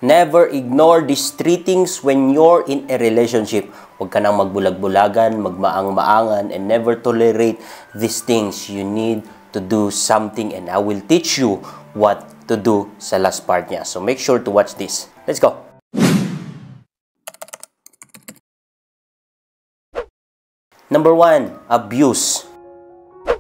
Never ignore these three things when you're in a relationship. Huwag ka nang magbulag-bulagan, magmaang-maangan, and never tolerate these things. You need to do something, and I will teach you what to do sa last part niya. So make sure to watch this. Let's go! Number 1, abuse.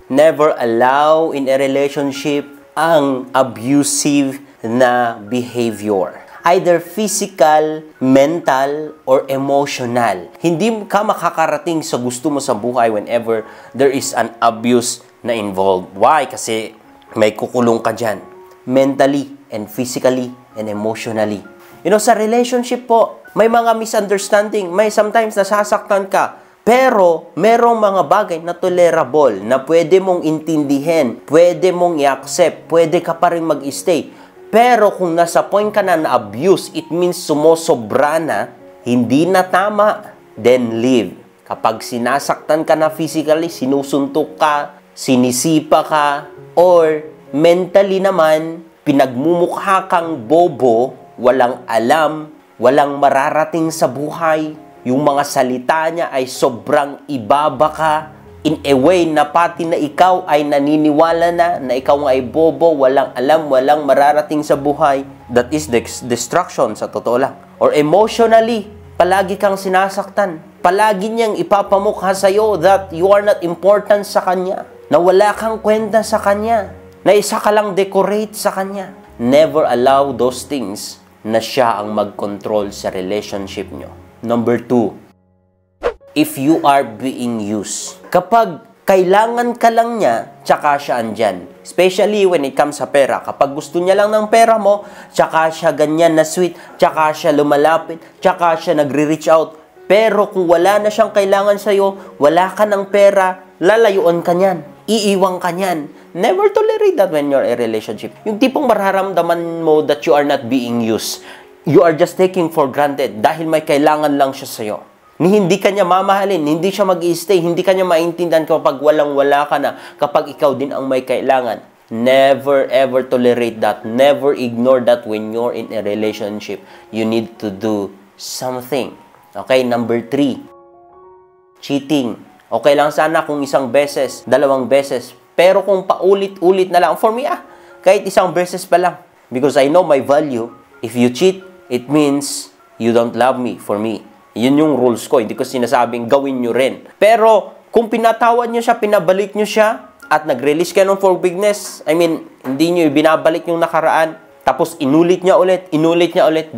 Never allow in a relationship ang abusive na behavior. Either physical, mental, or emotional. Hindi ka makakarating sa gusto mo sa buhay whenever there is an abuse na involved. Why? Kasi may kukulong ka dyan. Mentally, and physically, and emotionally. You know, sa relationship po, may mga misunderstanding. May sometimes nasasaktan ka. Pero, merong mga bagay na tolerable, na pwede mong intindihin, pwede mong i-accept, pwede ka pa rin mag-stay. Pero kung nasa point ka na abuse, it means sumosobra na, hindi na tama, then leave. Kapag sinasaktan ka na physically, sinusuntok ka, sinisipa ka, or mentally naman, pinagmumukha kang bobo, walang alam, walang mararating sa buhay, yung mga salita niya ay sobrang ibaba ka, in a way na pati na ikaw ay naniniwala na ikaw ay bobo, walang alam, walang mararating sa buhay. That is destruction sa totoo lang. Or emotionally, palagi kang sinasaktan. Palagi niyang ipapamukha sa'yo that you are not important sa kanya. Na wala kang kwenta sa kanya. Na isa ka lang decorate sa kanya. Never allow those things na siya ang mag-control sa relationship niyo. Number 2, if you are being used. Kapag kailangan ka lang niya, tsaka siya andyan. Especially when it comes sa pera. Kapag gusto niya lang ng pera mo, tsaka siya ganyan na sweet, tsaka siya lumalapit, tsaka siya nagre-reach out. Pero kung wala na siyang kailangan sa'yo, wala ka ng pera, lalayuan ka niyan. Iiwang ka niyan. Never tolerate that when you're in a relationship. Yung tipong mararamdaman mo that you are not being used. You are just taking for granted dahil may kailangan lang siya sa'yo. Hindi ka niya mamahalin, hindi siya mag-i-stay, hindi ka niya maintindihan kapag walang-wala ka na, kapag ikaw din ang may kailangan. Never ever tolerate that. Never ignore that when you're in a relationship. You need to do something. Okay, number 3. Cheating. Okay lang sana kung isang beses, dalawang beses. Pero kung paulit-ulit na lang, for me kahit isang beses pa lang. Because I know my value. If you cheat, it means you don't love me for me. Yun yung rules ko. Hindi ko sinasabing gawin nyo rin. Pero kung pinatawad nyo siya, pinabalik nyo siya, at nag-release kayo ng forgiveness, I mean, hindi nyo binabalik yung nakaraan, tapos inulit niya ulit,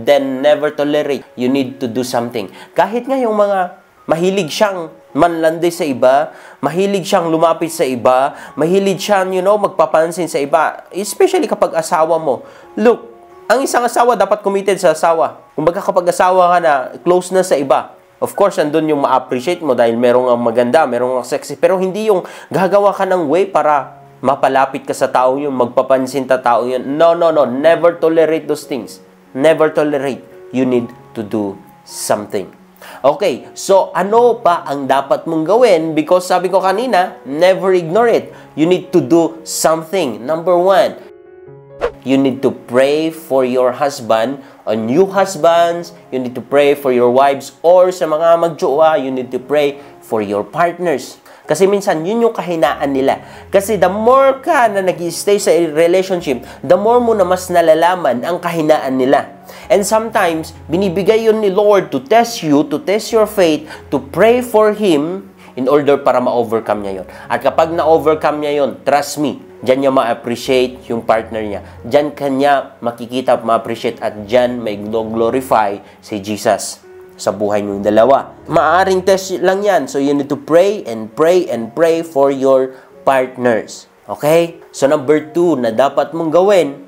then never tolerate. You need to do something. Kahit nga yung mga mahilig siyang manlandi sa iba, mahilig siyang lumapit sa iba, mahilig siyang, magpapansin sa iba, especially kapag asawa mo. Look, ang isang asawa dapat committed sa asawa. Kung kapag asawa ka na, close na sa iba. Of course, andun yung ma-appreciate mo dahil merong ang maganda, merong ang sexy. Pero hindi yung gagawa ka ng way para mapalapit ka sa tao yun, magpapansin ta tao yun. No. Never tolerate those things. Never tolerate. You need to do something. Okay, so ano pa ang dapat mong gawin? Because sabi ko kanina, never ignore it. You need to do something. Number 1, you need to pray for your husband. On new husbands, you need to pray for your wives. Or sa mga magjowa, you need to pray for your partners. Kasi minsan, yun yung kahinaan nila. Kasi the more ka na nag-stay sa relationship, the more mo na mas nalalaman ang kahinaan nila. And sometimes, binibigay yun ni Lord to test you, to test your faith, to pray for Him in order para ma-overcome niya yun. At kapag na-overcome niya yun, trust me, diyan niya ma-appreciate yung partner niya. Diyan kanya makikita, ma-appreciate, at diyan may glorify si Jesus sa buhay niyong dalawa. Maaring test lang yan. So you need to pray and pray and pray for your partners. Okay? So number 2 na dapat mong gawin,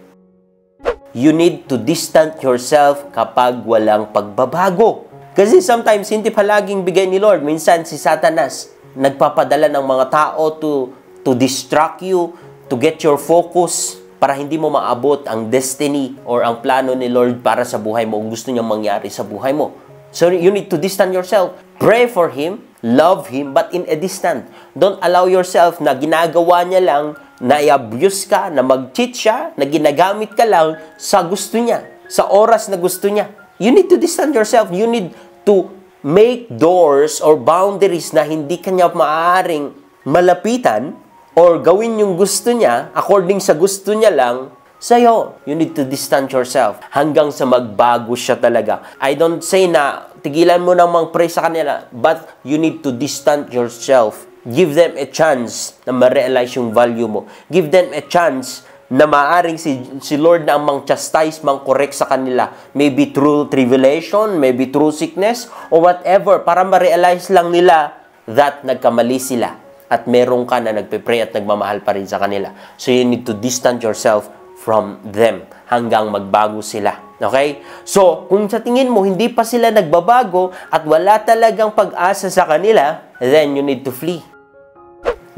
you need to distance yourself kapag walang pagbabago. Kasi sometimes, hindi palaging bigay ni Lord. Minsan, si Satanas, nagpapadala ng mga tao to distract you, to get your focus, para hindi mo maabot ang destiny or ang plano ni Lord para sa buhay mo, kung gusto niyang mangyari sa buhay mo. So, you need to distance yourself. Pray for Him, love Him, but in a distance. Don't allow yourself na ginagawa niya lang, na i-abuse ka, na mag-cheat siya, na ginagamit ka lang sa gusto niya. sa oras na gusto niya. You need to distance yourself. You need to make doors or boundaries na hindi kanya maaaring malapitan or gawin yung gusto niya according sa gusto niya lang sa'yo. You need to distance yourself hanggang sa magbago siya talaga. I don't say na tigilan mo nang mang-pray sa kanila, but you need to distance yourself. Give them a chance na ma-realize yung value mo. Give them a chance na maaring si Lord na ang mang-chastise, mang-correct sa kanila. Maybe through tribulation, maybe through sickness, or whatever, para ma-realize lang nila that nagkamali sila. At meron ka na nagpe-pray at nagmamahal pa rin sa kanila. So you need to distance yourself from them hanggang magbago sila. Okay? So, kung sa tingin mo hindi pa sila nagbabago at wala talagang pag-asa sa kanila, then you need to flee.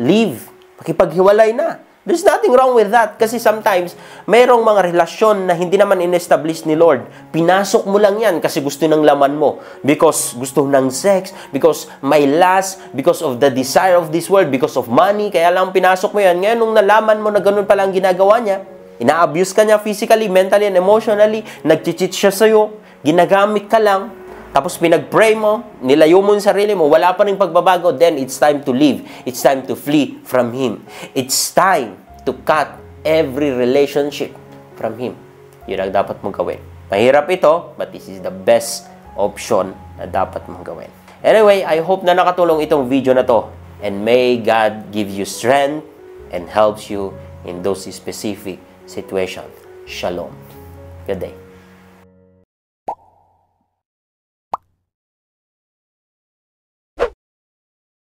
Leave. Makipaghiwalay na. There's nothing wrong with that. Kasi sometimes, mayroong mga relasyon na hindi naman in-establish ni Lord. Pinasok mo lang yan kasi gusto ng laman mo. Because gusto ng sex, because may lust, because of the desire of this world, because of money. Kaya lang pinasok mo yan. Ngayon, nung nalaman mo na ganun pala ang ginagawa niya, ina-abuse ka niya physically, mentally, and emotionally, nag-cheat siya sa'yo, ginagamit ka lang, tapos pinag-pray mo, nilayo mo yung sarili mo, wala pa rin pagbabago, then it's time to leave. It's time to flee from Him. It's time to cut every relationship from Him. Yun ang dapat mong gawin. Mahirap ito, but this is the best option na dapat mong gawin. Anyway, I hope na nakatulong itong video na to. And may God give you strength and helps you in those specific situations. Shalom. Good day.